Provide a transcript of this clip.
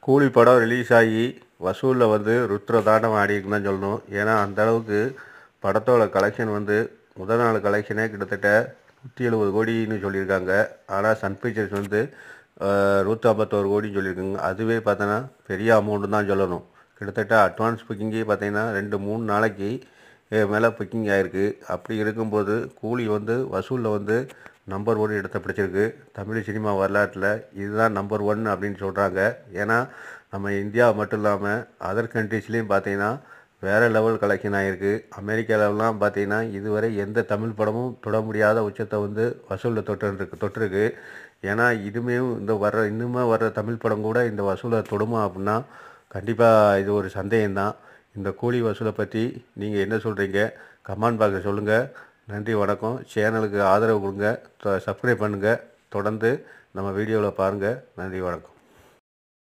கூலி படம் ரிலீஸ் ஆகி வசூலில் வந்து ருத்ரதாண்டம் ஆடிக்குன்னு தான் சொல்லணும். ஏன்னா அந்தளவுக்கு படத்தோட கலெக்ஷன் வந்து முதல் நாள் கலெக்ஷனே கிட்டத்தட்ட 170 கோடின்னு சொல்லியிருக்காங்க. ஆனால் சன் பிக்சர்ஸ் வந்து 151 கோடின்னு சொல்லியிருக்காங்க. அதுவே பார்த்தோன்னா பெரிய அமௌண்ட்டு தான் சொல்லணும். கிட்டத்தட்ட அட்வான்ஸ் புக்கிங்கே பார்த்தீங்கன்னா 2-3 நாளைக்கு மேலே புக்கிங் ஆகிருக்கு. அப்படி இருக்கும்போது கூலி வந்து வசூலில் வந்து நம்பர் 1 இடத்தை பிடிச்சிருக்கு. தமிழ் சினிமா வரலாற்றில் இதுதான் நம்பர் 1 அப்படின்னு சொல்கிறாங்க. ஏன்னா நம்ம இந்தியா மட்டும் இல்லாமல் அதர் கண்ட்ரீஸ்லேயும் பார்த்தீங்கன்னா வேறு லெவல் கலெக்ஷன் ஆகிருக்கு. அமெரிக்காவிலலாம் பார்த்தீங்கன்னா இதுவரை எந்த தமிழ் படமும் தொட முடியாத உச்சத்தை வந்து வசூலில் தொட்டிருக்கு. ஏன்னா இன்னுமே வர்ற தமிழ் படம் கூட இந்த வசூலை தொடுமா அப்படின்னா கண்டிப்பாக இது ஒரு சந்தேகம்தான். இந்த கூலி வசூலை பற்றி நீங்கள் என்ன சொல்கிறீங்க? கமெண்ட் பாக்ஸில் சொல்லுங்கள். நன்றி, வணக்கம். சேனலுக்கு ஆதரவு கொடுங்க, சப்ஸ்கிரைப் பண்ணுங்கள். தொடர்ந்து நம்ம வீடியோவில் பாருங்கள். நன்றி, வணக்கம்.